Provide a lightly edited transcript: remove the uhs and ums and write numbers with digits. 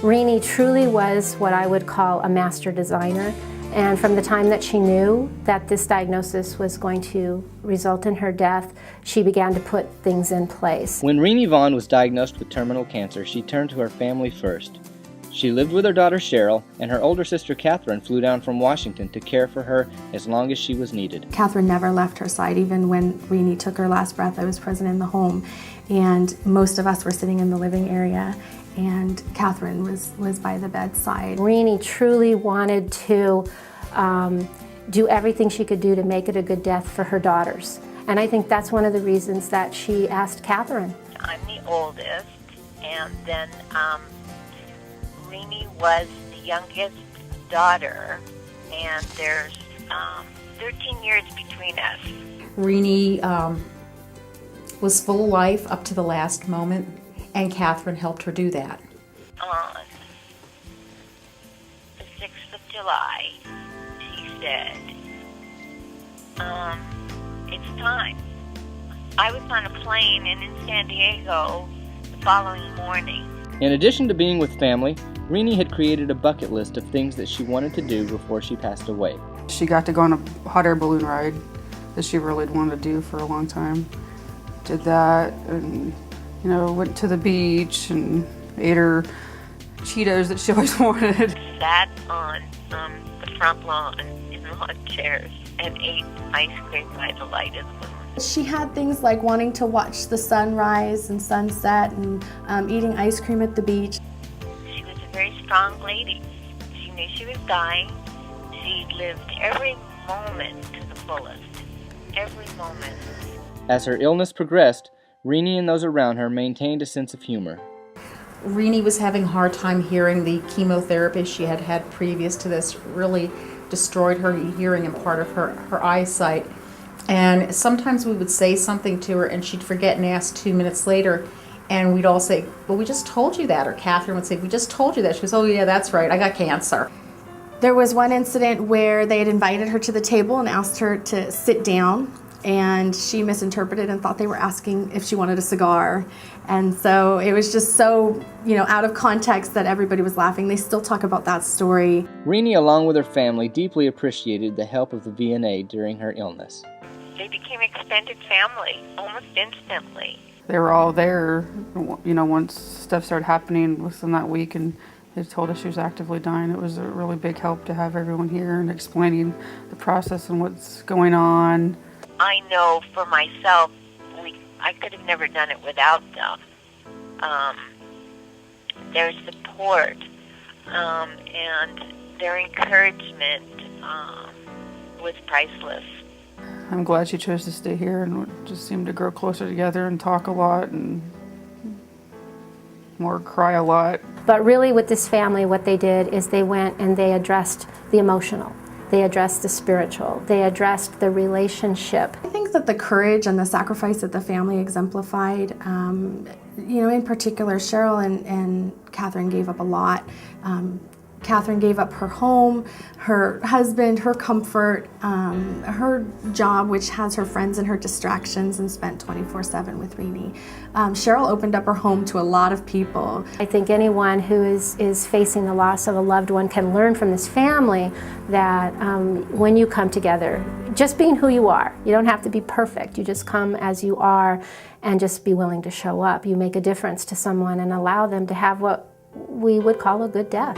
Rene truly was what I would call a master designer. And from the time that she knew that this diagnosis was going to result in her death, she began to put things in place. When Rene Vaughn was diagnosed with terminal cancer, she turned to her family first. She lived with her daughter Cheryl, and her older sister Kathryn flew down from Washington to care for her as long as she was needed. Kathryn never left her side. Even when Rene took her last breath, I was present in the home, and most of us were sitting in the living area, and Kathryn was by the bedside. Rene truly wanted to do everything she could do to make it a good death for her daughters. And I think that's one of the reasons that she asked Kathryn. I'm the oldest, and then Rene was the youngest daughter, and there's 13 years between us. Rene was full of life up to the last moment, and Kathryn helped her do that. On the 6th of July, she said, it's time. I was on a plane and in San Diego the following morning. In addition to being with family, Rene had created a bucket list of things that she wanted to do before she passed away. She got to go on a hot air balloon ride that she really wanted to do for a long time. Did that, and went to the beach and ate her Cheetos that she always wanted. Sat on the front lawn in lawn chairs and ate ice cream by the light of the moon. She had things like wanting to watch the sunrise and sunset and eating ice cream at the beach. She was a very strong lady. She knew she was dying. She lived every moment to the fullest. Every moment. As her illness progressed, Rene and those around her maintained a sense of humor. Rene was having a hard time hearing. The chemotherapy she had had previous to this really destroyed her hearing and part of her eyesight. And sometimes we would say something to her and she'd forget and ask 2 minutes later, and we'd all say, well, we just told you that. Or Kathryn would say, we just told you that. She goes, oh yeah, that's right, I got cancer. There was one incident where they had invited her to the table and asked her to sit down, and she misinterpreted and thought they were asking if she wanted a cigar. And so it was just so, out of context that everybody was laughing. They still talk about that story. Rene, along with her family, deeply appreciated the help of the VNA during her illness. They became extended family almost instantly. They were all there, once stuff started happening within that week, and they told us she was actively dying. It was a really big help to have everyone here and explaining the process and what's going on. I know for myself, I could have never done it without them. Their support and their encouragement was priceless. I'm glad she chose to stay here and just seemed to grow closer together and talk a lot and more cry a lot. But really with this family, what they did is they went and they addressed the emotional. They addressed the spiritual. They addressed the relationship. I think that the courage and the sacrifice that the family exemplified, in particular, Cheryl and Kathryn gave up a lot. Kathryn gave up her home, her husband, her comfort, her job, which has her friends and her distractions, and spent 24/7 with Rene. Cheryl opened up her home to a lot of people. I think anyone who is facing the loss of a loved one can learn from this family that when you come together, just being who you are, you don't have to be perfect, you just come as you are and just be willing to show up. You make a difference to someone and allow them to have what we would call a good death.